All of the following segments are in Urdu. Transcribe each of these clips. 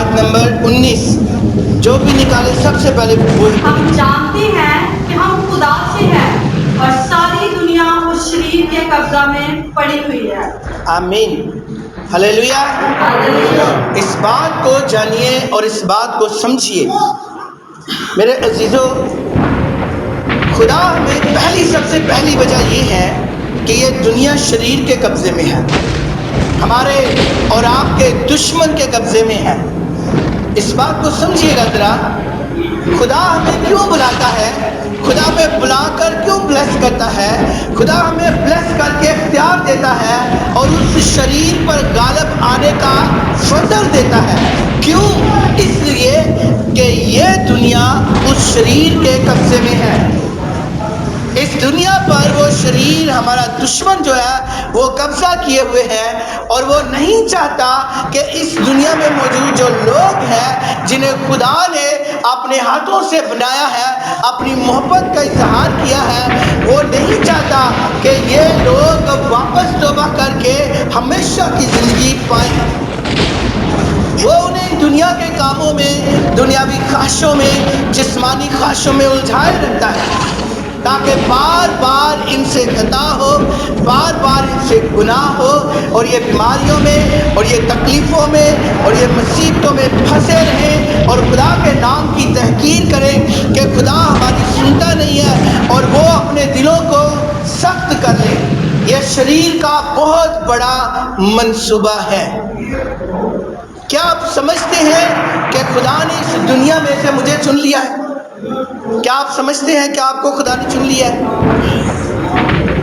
آیت نمبر 19 جو بھی نکالے سب سے پہلے وہی ہم جانتے ہیں کہ ہم خدا سے ہیں اور ساری دنیا اس شریر کے قبضہ میں پڑی ہوئی ہے۔ آمین، ہلیلویا۔ اس بات کو جانیے اور اس بات کو سمجھیے میرے عزیزو، خدا ہمیں سب سے پہلی وجہ یہ ہے کہ یہ دنیا شریر کے قبضے میں ہے، ہمارے اور آپ کے دشمن کے قبضے میں ہے۔ اس بات کو سمجھیے گا ذرا، خدا ہمیں کیوں بلاتا ہے، خدا ہمیں بلا کر کیوں بلیس کرتا ہے، خدا ہمیں بلیس کر کے اختیار دیتا ہے اور اس شریر پر غالب آنے کا فضل دیتا ہے۔ کیوں؟ اس لیے کہ یہ دنیا اس شریر کے قبضے میں ہے۔ اس دنیا پر وہ شریر ہمارا دشمن جو ہے وہ قبضہ کیے ہوئے ہے، اور وہ نہیں چاہتا کہ اس دنیا میں موجود جو لوگ ہیں جنہیں خدا نے اپنے ہاتھوں سے بنایا ہے، اپنی محبت کا اظہار کیا ہے، وہ نہیں چاہتا کہ یہ لوگ واپس توبہ کر کے ہمیشہ کی زندگی پائیں۔ وہ انہیں دنیا کے کاموں میں، دنیاوی خواہشوں میں، جسمانی خواہشوں میں الجھائے رکھتا ہے تاکہ بار بار ان سے خطا ہو، بار بار ان سے گناہ ہو، اور یہ بیماریوں میں اور یہ تکلیفوں میں اور یہ مصیبتوں میں پھنسے رہیں اور خدا کے نام کی تحقیر کریں کہ خدا ہماری سنتا نہیں ہے، اور وہ اپنے دلوں کو سخت کر لیں۔ یہ شریر کا بہت بڑا منصوبہ ہے۔ کیا آپ سمجھتے ہیں کہ خدا نے اس دنیا میں سے مجھے چن لیا ہے؟ کیا آپ سمجھتے ہیں کہ آپ کو خدا نے چن لیا ہے؟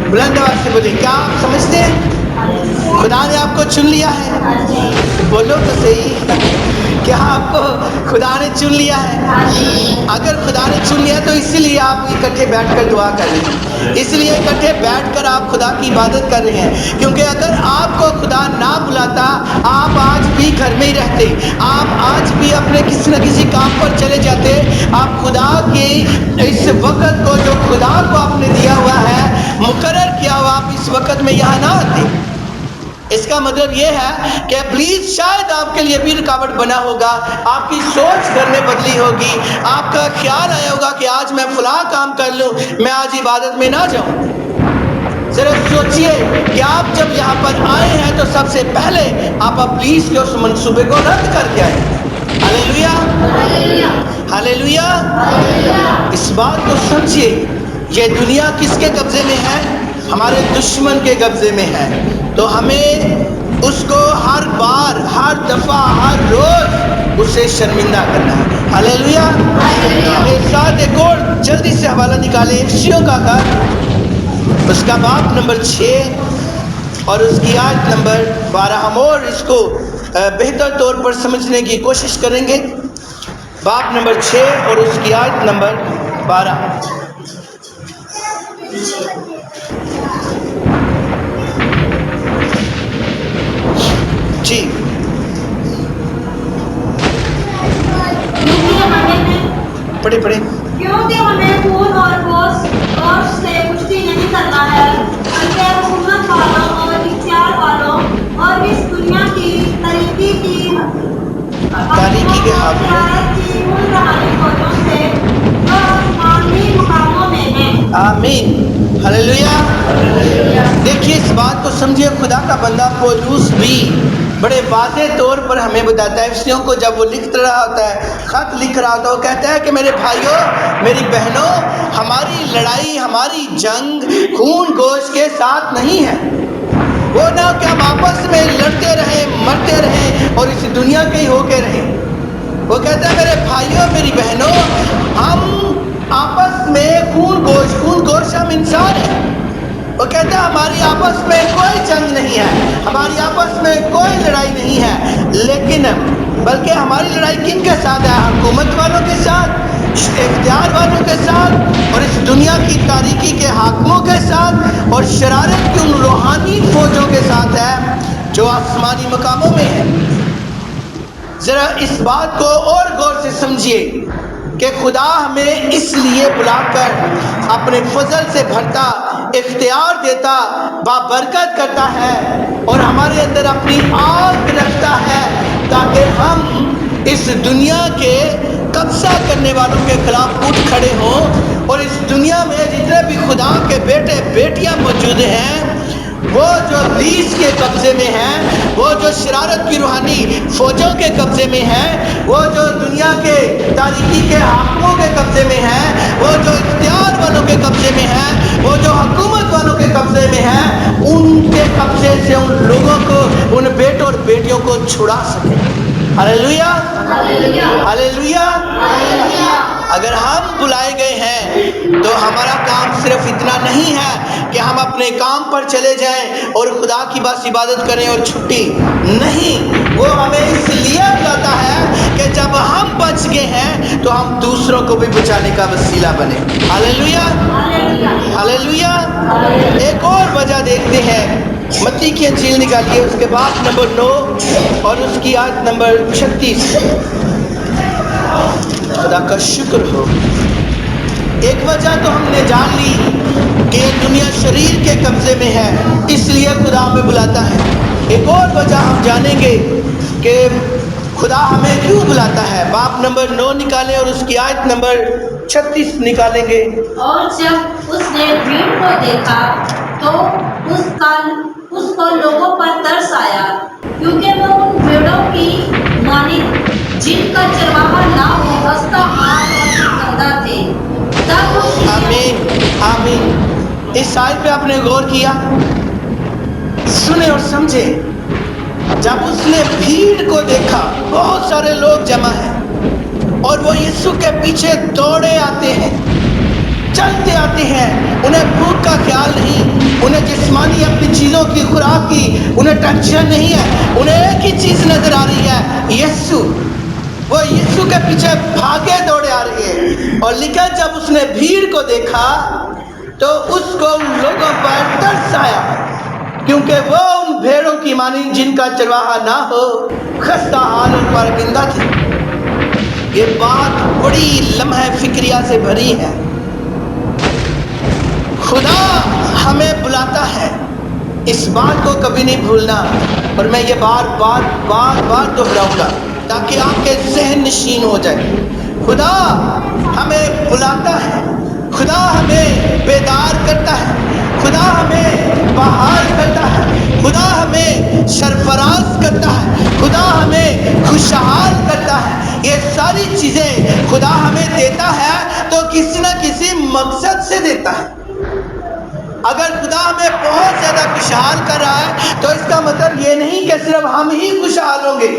بلند آواز سے بولیں، کیا آپ سمجھتے ہیں خدا نے آپ کو چن لیا ہے؟ بولو تو صحیح، کیا آپ کو خدا نے چن لیا ہے؟ اگر خدا نے چن لیا تو اسی لیے آپ اکٹھے بیٹھ کر دعا کر رہے ہیں، اس لیے اکٹھے بیٹھ کر آپ خدا کی عبادت کر رہے ہیں، کیونکہ اگر آپ کو خدا نہ بلاتا آپ آج بھی گھر میں ہی رہتے، آپ آج بھی اپنے کسی نہ کسی کام پر چلے جاتے، آپ خدا کے اس وقت کو جو خدا کو آپ نے دیا ہوا ہے، مقرر کیا ہوا، آپ اس وقت میں یہاں نہ آتے۔ اس کا مطلب یہ ہے کہ پلیز شاید آپ کے لیے بھی رکاوٹ بنا ہوگا، آپ کی سوچ گھر میں بدلی ہوگی، آپ کا خیال آیا ہوگا کہ آج میں فلاں کام کر لوں، میں آج عبادت میں نہ جاؤں۔ ذرا سوچئے کہ آپ جب یہاں پر آئے ہیں تو سب سے پہلے آپ پلیز کے اس منصوبے کو رد کر کے آئے۔ ہلیلویا، ہلیلویا۔ اس بات کو سمجھیے، یہ دنیا کس کے قبضے میں ہے؟ ہمارے دشمن کے قبضے میں ہے، تو ہمیں اس کو ہر بار، ہر دفعہ، ہر روز اسے شرمندہ کرنا ہے۔ ہلیلویا۔ میرے ساتھ ایک اور جلدی سے حوالہ نکالیں، افسیوں کا خط، اس کا باب نمبر 6 اور اس کی آیت نمبر 12، ہم اور اس کو بہتر طور پر سمجھنے کی کوشش کریں گے۔ باب نمبر 6 اور اس کی آیت نمبر 12۔ جی پڑھیں پڑھیں۔ کیونکہ ہمیں خون اور گوشت سے کشتی نہیں کرنا ہے، بلکہ حکومت والوں اور اختیار والوں اور اس دنیا کی تاریکی کے فوجوں سے جو آسمانی مقاموں میں ہیں۔ آمین، ہلیلویا۔ دیکھیے اس بات کو سمجھیے، خدا کا بندہ پولوس بھی بڑے واضح طور پر ہمیں بتاتا ہے، افسیوں کو جب وہ لکھ رہا ہوتا ہے، خط لکھ رہا ہوتا ہے، وہ کہتا ہے کہ میرے بھائیوں، میری بہنوں، ہماری لڑائی، ہماری جنگ خون گوشت کے ساتھ نہیں ہے، وہ نہ کہ ہم آپس میں لڑتے رہیں، مرتے رہیں اور اس دنیا کے ہی ہو کے رہیں۔ وہ کہتا ہے میرے بھائیوں، میری بہنوں، ہم آپس میں خون گوشت ہم انسان ہیں۔ وہ کہتا ہے ہماری آپس میں کوئی جنگ نہیں ہے، ہماری آپس میں کوئی لڑائی نہیں ہے، لیکن بلکہ ہماری لڑائی کن کے ساتھ ہے؟ حکومت والوں کے ساتھ، اختیار والوں کے ساتھ، اور اس دنیا کی تاریکی کے حاکموں کے ساتھ، اور شرارت کی ان روحانی فوجوں کے ساتھ ہے جو آسمانی مقاموں میں ہے۔ ذرا اس بات کو اور غور سے سمجھیے کہ خدا ہمیں اس لیے بلا کر اپنے فضل سے بھرتا، اختیار دیتا، بابرکت کرتا ہے اور ہمارے اندر اپنی آگ رکھتا ہے تاکہ ہم اس دنیا کے قبضہ کرنے والوں کے خلاف اٹھ کھڑے ہوں، اور اس دنیا میں جتنے بھی خدا کے بیٹے بیٹیاں موجود ہیں، وہ جو ابلیس کے قبضے میں ہیں، وہ جو شرارت کی روحانی فوجوں کے قبضے میں ہیں، وہ جو دنیا کے تاریکی کے حاکموں کے قبضے میں ہیں، وہ جو اختیار والوں کے قبضے میں ہیں، وہ جو حکومت والوں کے قبضے میں ہیں، ان کے قبضے سے ان لوگوں کو، ان بیٹوں اور بیٹیوں کو چھڑا سکے۔ ہاللیلویا، ہاللیلویا۔ اگر ہم بلائے گئے ہیں تو ہمارا کام صرف اتنا نہیں ہے کہ ہم اپنے کام پر چلے جائیں اور خدا کی بس عبادت کریں اور چھٹی نہیں، وہ ہمیں اس لیے بلاتا ہے کہ جب ہم بچ گئے ہیں تو ہم دوسروں کو بھی بچانے کا وسیلہ بنے۔ ہاللیلویا، ہاللیلویا۔ ایک اور وجہ دیکھتے ہیں، متی کی انجیل نکالیے، اس کے بعد نمبر 9 اور اس کی آیت نمبر 36۔ خدا کا شکر ہو۔ ایک وجہ تو ہم نے جان لی کہ یہ دنیا شریر کے قبضے میں ہے، اس لیے خدا ہمیں بلاتا ہے۔ ایک اور وجہ ہم جانیں گے کہ خدا ہمیں کیوں بلاتا ہے۔ باپ نمبر 9 نکالیں اور اس کی آیت نمبر 36 نکالیں گے۔ اور جب اس نے بھیڑ کو دیکھا تو اس کو لوگوں پر ترس آیا، کیونکہ وہ ان بھیڑوں کی مانند جن کا چرواہا نہ ہو، خستہ حال اور گندا تھے۔ تب اس نے آمین، آمین۔ اس آیت پہ آپ نے غور کیا؟ سنیں اور سمجھیں۔ جب اس نے بھیڑ کو دیکھا، بہت سارے لوگ جمع ہیں اور وہ یسوع کے پیچھے دوڑے آتے ہیں، چلتے آتے ہیں، انہیں بھوک کا خیال نہیں، انہیں جسمانی اپنی چیزوں کی خوراک کی انہیں ٹینشن نہیں ہے، انہیں ایک ہی چیز نظر آ رہی ہے، یسوع۔ وہ یسوع کے پیچھے بھاگے دوڑے آ رہے ہیں، اور لکھا جب اس نے بھیڑ کو دیکھا تو اس کو ان لوگوں پر ترس آیا، کیونکہ وہ ان بھیڑوں کی مانند جن کا چرواہا نہ ہو، خستہ حال اور پرگندہ تھے۔ یہ بات بڑی لمحہ فکریہ سے بھری ہے۔ خدا ہمیں بلاتا ہے، اس بات کو کبھی نہیں بھولنا، اور میں یہ بار بار دہراؤں گا تاکہ آپ کے ذہن نشین ہو جائے۔ خدا ہمیں بلاتا ہے، خدا ہمیں بیدار کرتا ہے، خدا ہمیں بحال کرتا ہے، خدا ہمیں سرفراز کرتا ہے، خدا ہمیں خوشحال کرتا ہے۔ یہ ساری چیزیں خدا ہمیں دیتا ہے تو کسی نہ کسی مقصد سے دیتا ہے۔ اگر خدا ہمیں بہت زیادہ خوشحال کر رہا ہے تو اس کا مطلب یہ نہیں کہ صرف ہم ہی خوشحال ہوں گے۔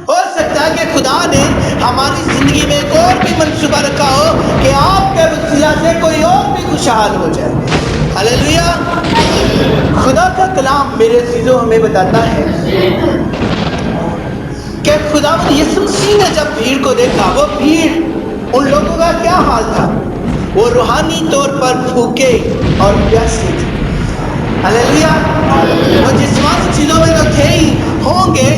ہو سکتا ہے کہ خدا نے ہماری زندگی میں ایک اور بھی منصوبہ رکھا ہو کہ آپ کے وسیلہ سے کوئی اور بھی خوشحال ہو جائے۔ ہاللیلویا۔ خدا کا کلام میرے عزیزو ہمیں بتاتا ہے کہ خدا یسوع مسیح نے جب بھیڑ کو دیکھا، وہ بھیڑ ان لوگوں کا کیا حال تھا؟ وہ روحانی طور پر بھوکے اور پیاسے تھے۔ ہاللیلویا۔ وہ جسمانی چیزوں میں تو تھے ہی، ہوں گے،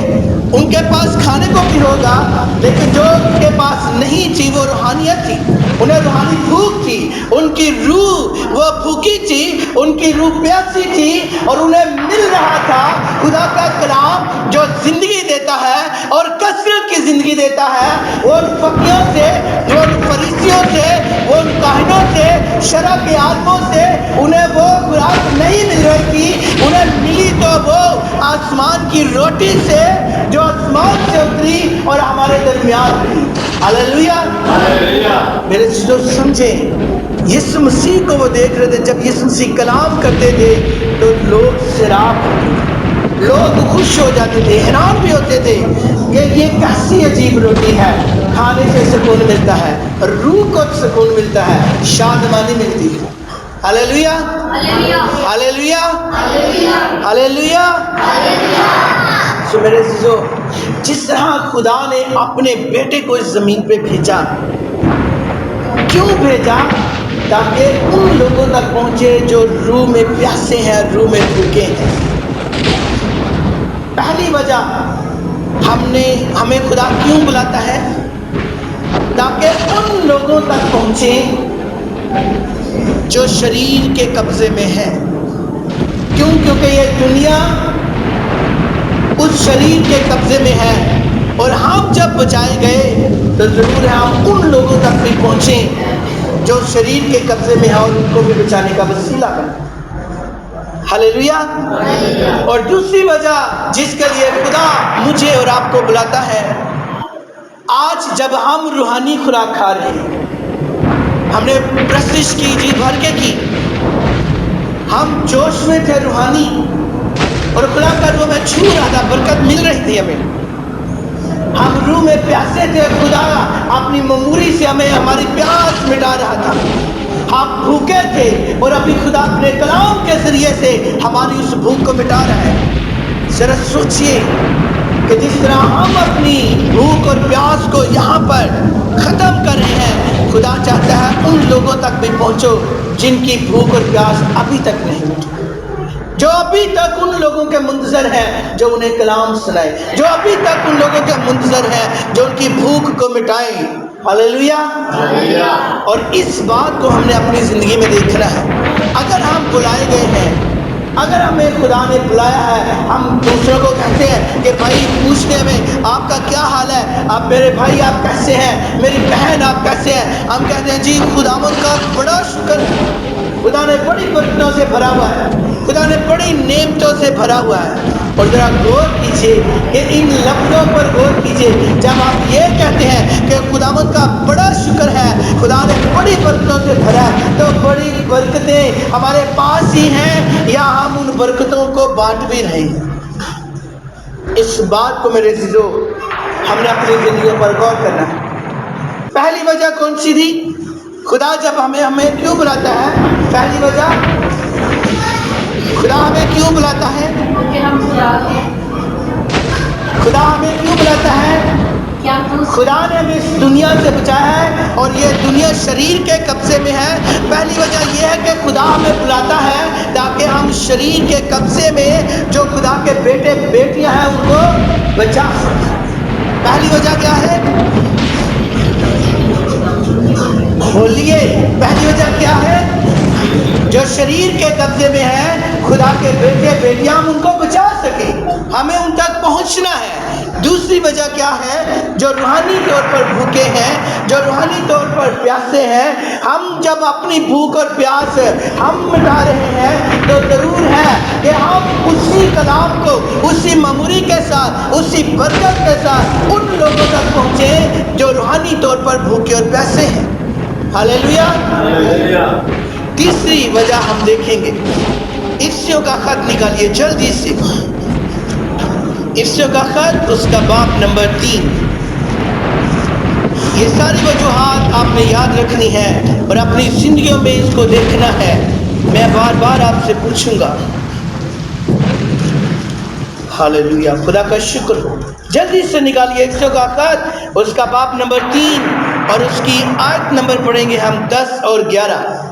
ان کے پاس کھانے کو بھی ہوگا، لیکن جو ان کے پاس نہیں تھی وہ روحانیت تھی، انہیں روحانی بھوک تھی، ان کی روح وہ بھوکی تھی، ان کی روح پیاسی تھی، اور انہیں مل رہا تھا خدا کا کلام جو زندگی دیتا ہے اور کثرت کی زندگی دیتا ہے۔ وہ ان فقیوں سے، وہ ان فریسیوں سے، وہ ان کاہنوں سے، شرع کے عالموں سے انہیں وہ خوراک نہیں مل رہی تھی، انہیں ملی تو وہ آسمان کی روٹی سے جو آسمان سے اتری اور ہمارے درمیان رہی۔ ہاللیلویا۔ میرے چیزوں سمجھیں، یسوع مسیح کو وہ دیکھ رہے تھے، جب یسوع مسیح کلام کرتے تھے تو لوگ سیراب ہوتے تھے، لوگ خوش ہو جاتے تھے، حیران بھی ہوتے تھے کہ یہ کیسی عجیب روٹی ہے، کھانے سے سکون ملتا ہے، روح کو سکون ملتا ہے، شادمانی ملتی ہے۔ ہاللیلویا، ہاللیلویا، ہاللیلویا۔ سو میرے عزیزو، جس طرح خدا نے اپنے بیٹے کو اس زمین پہ بھیجا، کیوں بھیجا؟ تاکہ ان لوگوں تک پہنچے جو روح میں پیاسے ہیں، روح میں بھوکے ہیں۔ پہلی وجہ ہمیں خدا کیوں بلاتا ہے؟ تاکہ ان لوگوں تک پہنچے جو شریر کے قبضے میں ہیں۔ کیوں؟ کیونکہ یہ دنیا اس شریر کے قبضے میں ہے اور ہم جب بچائے گئے تو ضرور ہے ہم ان لوگوں تک بھی پہنچیں جو شریر کے قبضے میں ہیں اور ان کو بھی بچانے کا وسیلہ بنیں۔ ہلیلویا۔ اور دوسری وجہ جس کے لیے خدا مجھے اور آپ کو بلاتا ہے، آج جب ہم روحانی خوراک کھا رہے ہیں، ہم نے پرستش کی، جی بھر کے کی، ہم جوش میں تھے روحانی، اور خدا کا روح میں چھو رہا تھا، برکت مل رہی تھی ہمیں، ہم روح میں پیاسے تھے، خدا اپنی معموری سے ہمیں ہماری پیاس مٹا رہا تھا، ہم بھوکے تھے اور ابھی خدا اپنے کلام کے ذریعے سے ہماری اس بھوک کو مٹا رہا ہے۔ ذرا سوچئے کہ جس طرح ہم اپنی بھوک اور پیاس کو یہاں پر ختم کر رہے ہیں، خدا چاہتا ہے ان لوگوں تک بھی پہنچو جن کی بھوک اور پیاس ابھی تک نہیں مٹی، جو ابھی تک ان لوگوں کے منتظر ہیں جو انہیں کلام سنائے، جو ابھی تک ان لوگوں کے منتظر ہیں جو ان کی بھوک کو مٹائیں۔ ہلیلویا۔ اور اس بات کو ہم نے اپنی زندگی میں دیکھنا ہے۔ اگر ہم بلائے گئے ہیں، اگر ہمیں خدا نے بلایا ہے، ہم دوسروں کو کہتے ہیں کہ بھائی پوچھتے ہیں آپ کا کیا حال ہے، آپ میرے بھائی آپ کیسے ہیں، میری بہن آپ کیسے ہیں، ہم کہتے ہیں جی خداوند کا بڑا شکر ہے، خدا نے بڑی برکتوں سے بھرا ہوا ہے، خدا نے بڑی نعمتوں سے بھرا ہوا ہے۔ اور ذرا غور کیجئے کہ ان لفظوں پر غور کیجئے، جب آپ یہ کہتے ہیں کہ خداوند کا بڑا شکر ہے، خدا نے بڑی برکتوں سے بھرا ہے، تو بڑی برکتیں ہمارے پاس ہی ہیں یا ہم ان برکتوں کو بانٹ بھی رہے ہیں؟ اس بات کو میرے عزیزو ہم نے اپنی زندگیوں پر غور کرنا ہے۔ پہلی وجہ کون سی تھی؟ خدا جب ہمیں کیوں بلاتا ہے؟ پہلی وجہ خدا ہمیں کیوں بلاتا ہے؟ خدا ہمیں کیوں بلاتا ہے؟ خدا نے ہمیں اس دنیا سے بچایا ہے اور یہ دنیا شریر کے قبضے میں ہے۔ پہلی وجہ یہ ہے کہ خدا ہمیں بلاتا ہے تاکہ ہم شریر کے قبضے میں جو خدا کے بیٹے بیٹیاں ہیں ان کو بچا سکیں۔ پہلی وجہ کیا ہے؟ بولیے، پہلی وجہ کیا ہے؟ جو شریر کے قبضے میں ہے، خدا کے بیٹے بیٹیاں ہم ان کو بچا سکیں، ہمیں ان تک پہنچنا ہے۔ دوسری وجہ کیا ہے؟ جو روحانی طور پر بھوکے ہیں، جو روحانی طور پر پیاسے ہیں، ہم جب اپنی بھوک اور پیاس ہم مٹا رہے ہیں تو ضرور ہے کہ ہم اسی کلام کو اسی معموری کے ساتھ، اسی برکت کے ساتھ ان لوگوں تک پہنچیں جو روحانی طور پر بھوکے اور پیاسے ہیں۔ ہلیلویا۔ تیسری وجہ ہم دیکھیں گے، افسیوں کا خط نکالیے جلدی سے، افسیوں کا خط اس کا باب نمبر 3۔ یہ ساری وجوہات آپ نے یاد رکھنی ہے اور اپنی زندگیوں میں اس کو دیکھنا ہے۔ میں بار بار آپ سے پوچھوں گا۔ ہلیلویا، خدا کا شکر ہو۔ جلدی سے نکالیے افسیوں کا خط اس کا باب نمبر 3 اور اس کی آیت نمبر پڑھیں گے ہم 10 اور 11۔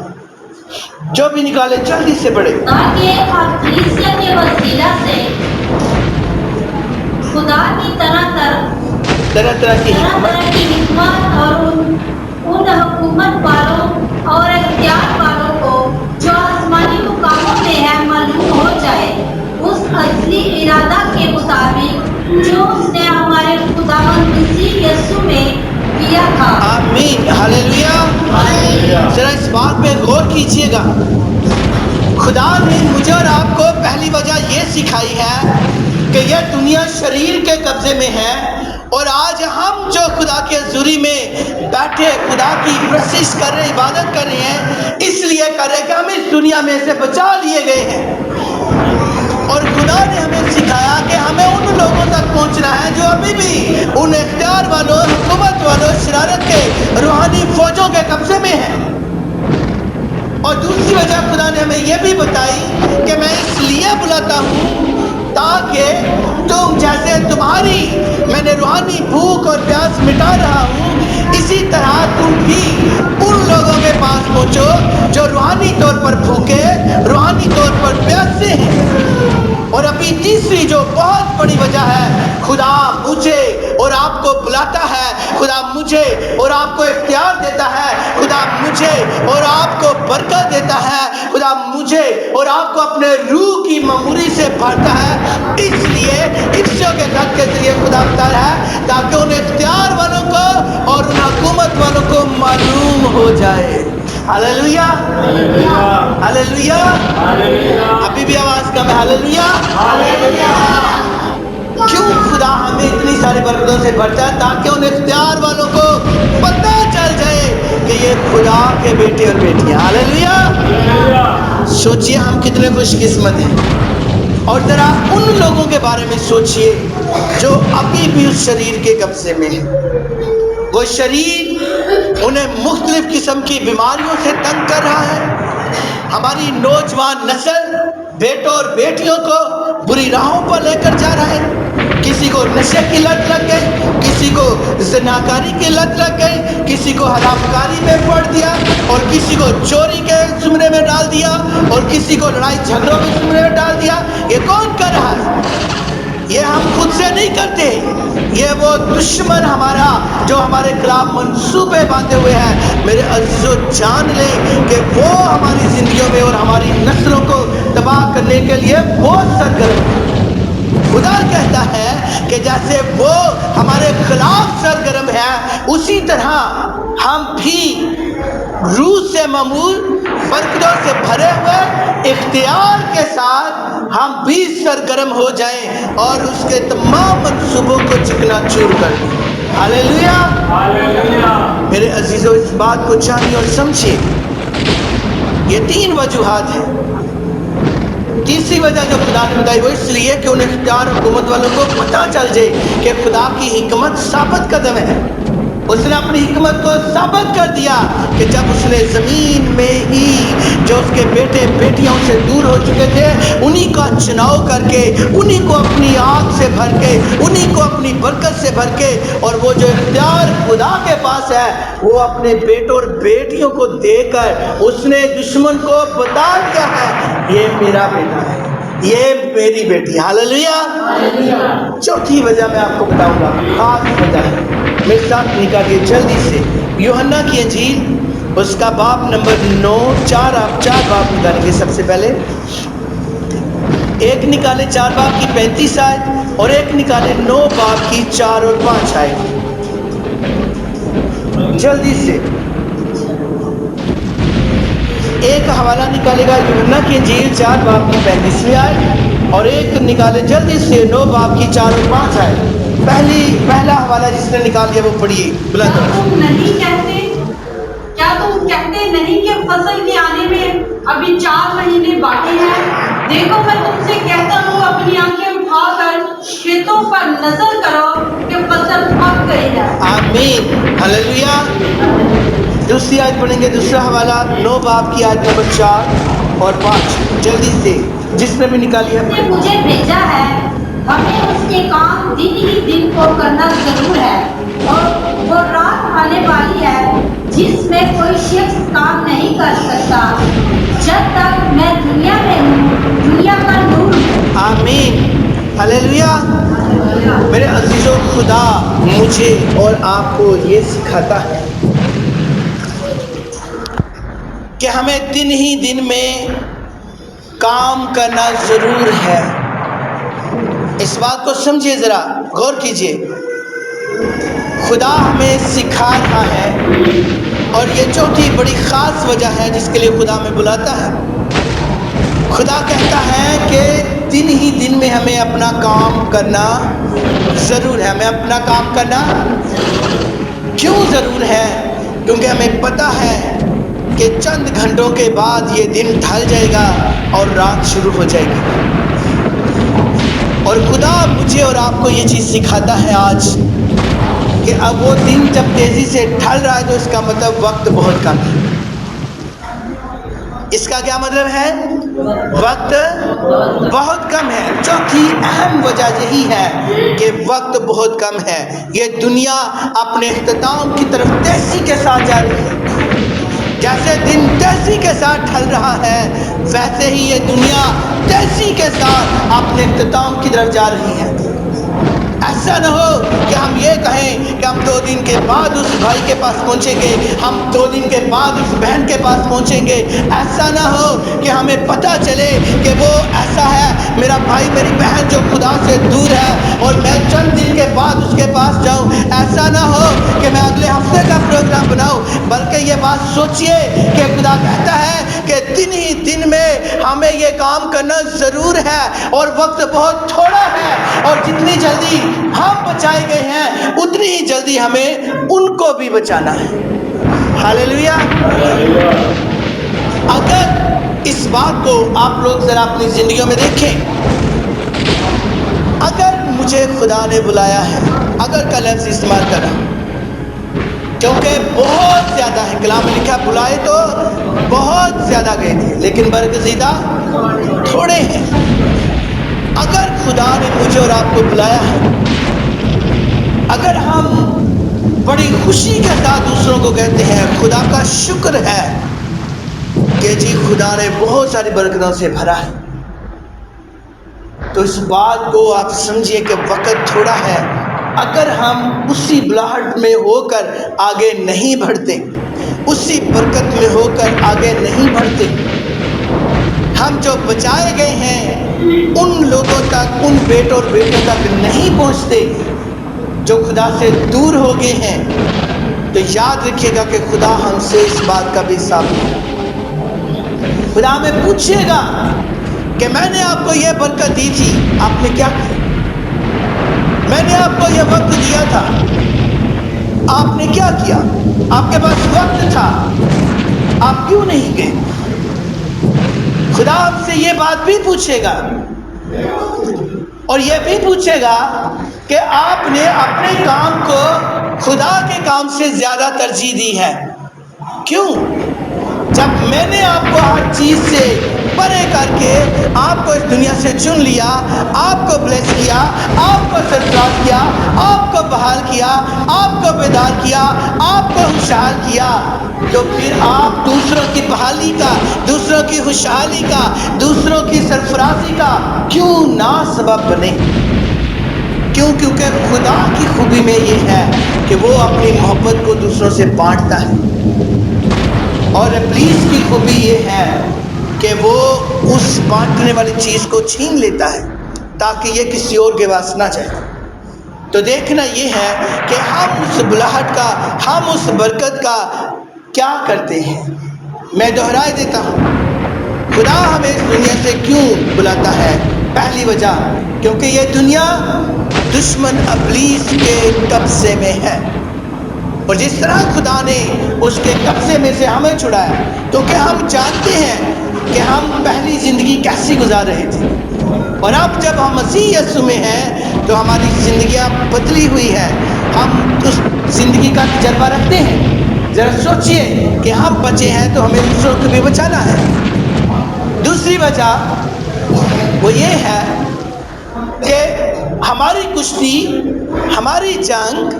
جو بھی نکالے جلدی سے پڑھے۔ تاکہ آپ کلیسیا کے وسیلہ سے خدا کی طرح کی حکمت اور ان حکومت والوں اور اختیار والوں کو جو آسمانی مقاموں میں ہے معلوم ہو جائے، اس اصلی ارادہ کے مطابق جو اس نے ہمارے خداوند مسیح یسوع میں کیا تھا۔ آمین، ہلیلویا۔ ذرا اس بات پہ غور کیجئے گا، خدا نے مجھے اور آپ کو پہلی وجہ یہ سکھائی ہے کہ یہ دنیا شریر کے قبضے میں ہے، اور آج ہم جو خدا کے حضوری میں بیٹھے خدا کی پرستش کر رہے، عبادت کر رہے ہیں، اس لیے کر رہے کہ ہم اس دنیا میں سے بچا لیے گئے ہیں، اور خدا نے ہمیں سکھایا کہ ہمیں ان لوگوں تک پہنچنا ہے جو ابھی بھی ان اختیار والوں، حکومت والوں، شرارت کے روحانی فوجوں کے قبضے میں ہیں۔ اور دوسری وجہ خدا نے ہمیں یہ بھی بتائی کہ میں اس لیے بلاتا ہوں تاکہ تم جیسے تمہاری میں نے روحانی بھوک اور پیاس مٹا رہا ہوں، اسی طرح تم بھی ان لوگوں کے پاس پہنچو جو روحانی طور پر بھوکے، روحانی طور پر پیاسے ہیں۔ اور ابھی تیسری جو بہت بڑی وجہ ہے، خدا مجھے اور آپ کو بلاتا ہے, خدا مجھے اور آپ کو اختیار دیتا ہے, خدا مجھے اور آپ کو برکت دیتا ہے, خدا مجھے اور آپ کو اپنے روح کی معموری سے بھرتا ہے. اس لیے حصوں کے خط کے ذریعے خدا بتا رہا ہے تاکہ ان اختیار والوں کو اور ان حکومت والوں کو معلوم ہو جائے. Hallelujah, hallelujah. ابھی بھی آواز کم ہے. ہاللویا. کیوں خدا ہمیں اتنی ساری برکتوں سے بھرتا ہے؟ تاکہ ان اختیار والوں کو پتہ چل جائے کہ یہ خدا کے بیٹے اور بیٹیاں. ہاللویا. سوچئے ہم کتنے خوش قسمت ہیں. اور ذرا ان لوگوں کے بارے میں سوچئے جو ابھی بھی اس شریر کے قبضے میں ہیں. وہ شریر انہیں مختلف قسم کی بیماریوں سے تنگ کر رہا ہے. ہماری نوجوان نسل بیٹوں اور بیٹیوں کو بری راہوں پر لے کر جا رہا ہے. کسی کو نشے کی لت لگ گئی, کسی کو زناکاری کی لت لگ گئی, کسی کو حرام کاری میں پڑ دیا, اور کسی کو چوری کے زمرے میں ڈال دیا, اور کسی کو لڑائی جھگڑوں کے زمرے میں ڈال دیا. یہ کون کر رہا ہے؟ یہ ہم خود سے نہیں کرتے. یہ وہ دشمن ہمارا جو ہمارے خلاف منصوبے باندھے ہوئے ہیں. میرے عزیزو جان لیں کہ وہ ہماری زندگیوں میں اور ہماری نسلوں کو تباہ کرنے کے لیے بہت سرگرم ہے. خدا کہتا ہے کہ جیسے وہ ہمارے خلاف سرگرم ہے, اسی طرح ہم بھی روح سے معمور, برکتوں سے بھرے ہوئے اختیار کے ساتھ ہم بھی سرگرم ہو جائیں اور اس کے تمام منصوبوں کو چکنا چور کر دیں. ہاللویا. میرے عزیزو اس بات کو جانیے اور سمجھیے. یہ 3 وجوہات ہیں. تیسری وجہ جو خدا نے بتائی وہ اس لیے کہ ان اختیار حکومت والوں کو پتہ چل جائے کہ خدا کی حکمت ثابت قدم ہے. اس نے اپنی حکمت کو ثابت کر دیا کہ جب اس نے زمین میں ہی جو اس کے بیٹے بیٹیاں سے دور ہو چکے تھے انہی کا چناؤ کر کے, انہی کو اپنی آگ سے بھر کے, انہی کو اپنی برکت سے بھر کے, اور وہ جو اختیار خدا کے پاس ہے وہ اپنے بیٹوں اور بیٹیوں کو دے کر اس نے دشمن کو بتا دیا ہے یہ میرا بیٹا ہے, یہ میری بیٹی. ہاللویا. چوتھی وجہ میں آپ کو بتاؤں گا, خاص وجہ ہے. میرے ساتھ نکالیے جلدی سے یوحنا کی انجیل اس کا باب نمبر 9. 4 باب نکالیں گے. سب سے پہلے ایک نکالے 4 باب کی 35 آیت, اور ایک نکالے 9 باب کی 4 اور 5 آیت. جلدی سے ایک حوالہ نکالے گا یوحنا کی انجیل 4 باب کی 35 آیت, اور ایک نکالے جلدی سے 9 باب کی 4 اور 5 آیت. پہلا حوالہ جس نے نکال دیا وہ پڑھیے. کیا تم کہتے نہیں کہ فصل کے آنے میں ابھی 4 مہینے باقی ہیں؟ دیکھو میں تم سے کہتا ہوں اپنی آنکھیں اٹھا کر کھیتوں پر نظر کرو کہ فصل پک گئی ہے. آمین. ہاللویا. دوسری آیت پڑھیں گے. دوسرا حوالہ 9 باب کی آیت نمبر 4 اور 5. جلدی سے جس نے بھی نکالی ہے. مجھے بھیجا ہے, ہمیں اس کے کام دن ہی دن کو کرنا ضرور ہے, اور وہ رات آنے والی ہے جس میں کوئی شخص کام نہیں کر سکتا جب تک میں دنیا میں ہوں. دنیا کا نور. آمین. ہاللویا. میرے عزیزو خدا مجھے اور آپ کو یہ سکھاتا ہے کہ ہمیں دن ہی دن میں کام کرنا ضرور ہے. اس بات کو سمجھیے, ذرا غور کیجئے. خدا ہمیں سکھا رہا ہے, اور یہ چوتھی بڑی خاص وجہ ہے جس کے لیے خدا ہمیں بلاتا ہے. خدا کہتا ہے کہ دن ہی دن میں ہمیں اپنا کام کرنا ضرور ہے. ہمیں اپنا کام کرنا کیوں ضرور ہے؟ کیونکہ ہمیں پتہ ہے کہ چند گھنٹوں کے بعد یہ دن ڈھل جائے گا اور رات شروع ہو جائے گی. اور خدا مجھے اور آپ کو یہ چیز سکھاتا ہے آج کہ اب وہ دن جب تیزی سے ڈھل رہا ہے تو اس کا مطلب وقت بہت کم ہے. اس کا کیا مطلب ہے؟ وقت بہت کم ہے. چوتھی اہم وجہ یہی ہے کہ وقت بہت کم ہے. یہ دنیا اپنے اختتام کی طرف تیزی کے ساتھ جا رہی ہے. جیسے دن تیزی کے ساتھ ڈھل رہا ہے ویسے ہی یہ دنیا تیزی کے ساتھ اپنے اختتام کی طرف جا رہی ہے. ایسا نہ ہو کہ ہم یہ کہیں کہ ہم 2 دن کے بعد اس بھائی کے پاس پہنچیں گے، ہم 2 دن کے بعد اس بہن کے پاس پہنچیں گے۔ ایسا نہ ہو کہ ہمیں پتہ چلے کہ وہ ایسا ہے، میرا بھائی میری بہن جو خدا سے دور ہے، اور میں چند دن کے بعد اس کے پاس جاؤں۔ ایسا نہ ہو کہ میں اگلے ہفتے کا پروگرام بناؤں، بلکہ یہ بات سوچئے کہ خدا کہتا ہے کہ دن ہی دن میں ہمیں یہ کام کرنا ضرور ہے، اور وقت بہت تھوڑا ہے، اور جتنی جلدی ہم بچائے گئے ہیں اتنی ہی جلدی ہمیں ان کو بھی بچانا ہے۔ ہاللیلویا۔ اگر اس بات کو آپ لوگ ذرا اپنی زندگیوں میں دیکھیں، اگر مجھے خدا نے بلایا ہے، اگر کا لفظ استعمال کرا، کیونکہ بہت زیادہ ہے، کلام میں لکھا بلائے تو بہت زیادہ گئے تھے لیکن برگزیدہ تھوڑے ہیں۔ اگر خدا نے مجھے اور آپ کو بلایا ہے، اگر ہم بڑی خوشی کے ساتھ دوسروں کو کہتے ہیں خدا کا شکر ہے کہ جی خدا نے بہت ساری برکتوں سے بھرا ہے، تو اس بات کو آپ سمجھیے کہ وقت تھوڑا ہے۔ اگر ہم اسی بلاہٹ میں ہو کر آگے نہیں بڑھتے، اسی برکت میں ہو کر آگے نہیں بڑھتے، ہم جو بچائے گئے ہیں ان لوگوں تک، ان بیٹوں اور بیٹوں تک نہیں پہنچتے جو خدا سے دور ہو گئے ہیں، تو یاد رکھیے گا کہ خدا ہم سے اس بات کا بھی حساب لے۔ خدا ہمیں پوچھے گا کہ میں نے آپ کو یہ برکت دی تھی، آپ نے کیا کیا؟ میں نے آپ کو یہ وقت دیا تھا، آپ نے کیا کیا؟ آپ کے پاس وقت تھا، آپ کیوں نہیں گئے؟ خدا ہم سے یہ بات بھی پوچھے گا، اور یہ بھی پوچھے گا کہ آپ نے اپنے کام کو خدا کے کام سے زیادہ ترجیح دی ہے، کیوں؟ جب میں نے آپ کو ہر چیز سے پرے کر کے آپ کو اس دنیا سے چن لیا، آپ کو بلیس کیا، آپ کو سرفراز کیا، آپ کو بحال کیا، آپ کو بیدار کیا، آپ کو خوشحال کیا، تو پھر آپ دوسروں کی بحالی کا، دوسروں کی خوشحالی کا، دوسروں کی سرفرازی کا کیوں نہ سبب بنے؟ کیوں؟ کیونکہ خدا کی خوبی میں یہ ہے کہ وہ اپنی محبت کو دوسروں سے بانٹتا ہے، اور ابلیس کی خوبی یہ ہے کہ وہ اس بانٹنے والی چیز کو چھین لیتا ہے تاکہ یہ کسی اور کے پاس نہ جائے۔ تو دیکھنا یہ ہے کہ ہم اس بلاہٹ کا، ہم اس برکت کا کیا کرتے ہیں۔ میں دہرائے دیتا ہوں، خدا ہمیں اس دنیا سے کیوں بلاتا ہے؟ پہلی وجہ، کیونکہ یہ دنیا دشمن ابلیس کے قبضے میں ہے، اور جس طرح خدا نے اس کے قبضے میں سے ہمیں چھڑایا، کیونکہ ہم جانتے ہیں کہ ہم پہلی زندگی کیسی گزار رہے تھے، اور اب جب ہم مسیح یسوع میں ہیں تو ہماری زندگیاں بدلی ہوئی ہیں، ہم اس زندگی کا تجربہ رکھتے ہیں۔ ذرا سوچئے کہ ہم بچے ہیں تو ہمیں دوسروں کو بھی بچانا ہے۔ دوسری وجہ وہ یہ ہے کہ ہماری کشتی، ہماری جنگ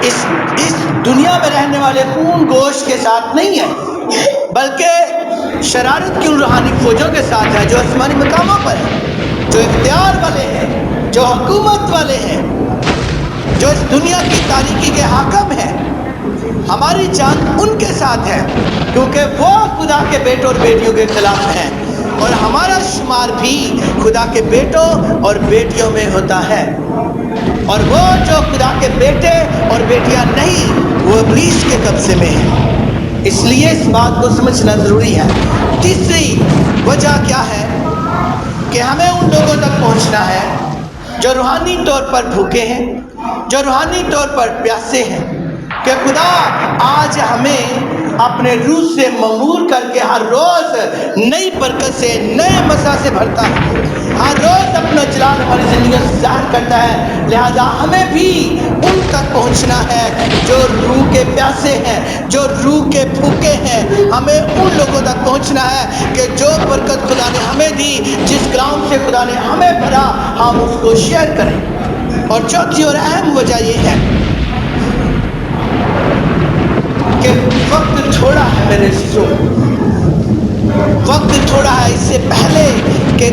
اس دنیا میں رہنے والے خون گوشت کے ساتھ نہیں ہے، بلکہ شرارت کی ان روحانی فوجوں کے ساتھ ہے جو آسمانی مقاموں پر ہیں، جو اختیار والے ہیں، جو حکومت والے ہیں، جو اس دنیا کی تاریکی کے حاکم ہیں۔ ہماری جنگ ان کے ساتھ ہے کیونکہ وہ خدا کے بیٹوں اور بیٹیوں کے خلاف ہیں، اور ہمارا شمار بھی خدا کے بیٹوں اور بیٹیوں میں ہوتا ہے، اور وہ جو خدا کے بیٹے اور بیٹیاں نہیں، وہ ابلیس کے قبضے میں ہیں۔ اس لیے اس بات کو سمجھنا ضروری ہے۔ تیسری وجہ کیا ہے؟ کہ ہمیں ان لوگوں تک پہنچنا ہے جو روحانی طور پر بھوکے ہیں، جو روحانی طور پر پیاسے ہیں، کہ خدا آج ہمیں اپنے روح سے ممور کر کے ہر روز نئی برکت سے، نئے مسا سے بھرتا ہے، ہر روز اپنا جلال ہماری زندگی سے ظاہر کرتا ہے۔ لہذا ہمیں بھی ان تک پہنچنا ہے جو روح کے پیاسے ہیں، جو روح کے بھوکے ہیں۔ ہمیں ان لوگوں تک پہنچنا ہے کہ جو برکت خدا نے ہمیں دی، جس کلام سے خدا نے ہمیں بھرا، ہم اس کو شیئر کریں۔ اور چوتھی اور اہم وجہ یہ ہے کہ وقت تھوڑا ہے میرے عزیزوں، وقت تھوڑا ہے۔ اس سے پہلے کہ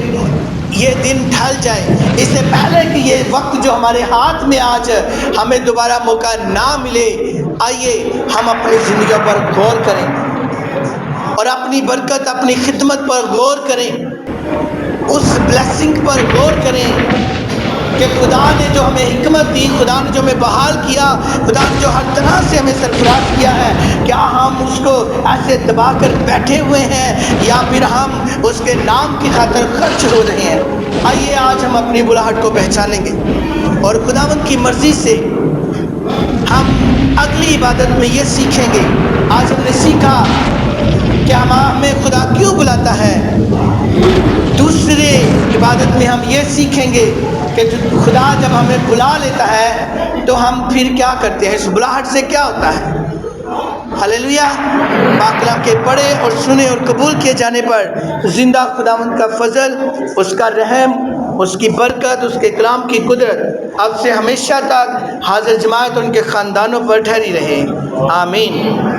یہ دن ڈھل جائے، اس سے پہلے کہ یہ وقت جو ہمارے ہاتھ میں آج ہمیں دوبارہ موقع نہ ملے، آئیے ہم اپنی زندگیوں پر غور کریں اور اپنی برکت، اپنی خدمت پر غور کریں، اس بلیسنگ پر غور کریں کہ خدا نے جو ہمیں حکمت دی، خدا نے جو ہمیں بحال کیا، خدا نے جو ہر طرح سے ہمیں سرفراز کیا ہے، کیا ہم اس کو ایسے دبا کر بیٹھے ہوئے ہیں یا پھر ہم اس کے نام کی خاطر خرچ ہو رہے ہیں؟ آئیے آج ہم اپنی بلاہٹ کو پہچانیں گے اور خداوند کی مرضی سے ہم اگلی عبادت میں یہ سیکھیں گے۔ آج ہم نے سیکھا کہ ہمیں خدا کیوں بلاتا ہے۔ دوسرے عبادت میں ہم یہ سیکھیں گے کہ خدا جب ہمیں بلا لیتا ہے تو ہم پھر کیا کرتے ہیں، اس بلاہٹ سے کیا ہوتا ہے۔ ہلیلویا۔ پاک کلام کے پڑھے اور سنے اور قبول کیے جانے پر زندہ خداوند کا فضل، اس کا رحم، اس کی برکت، اس کے کلام کی قدرت اب سے ہمیشہ تک حاضر جماعت اور ان کے خاندانوں پر ٹھہری رہے۔ آمین۔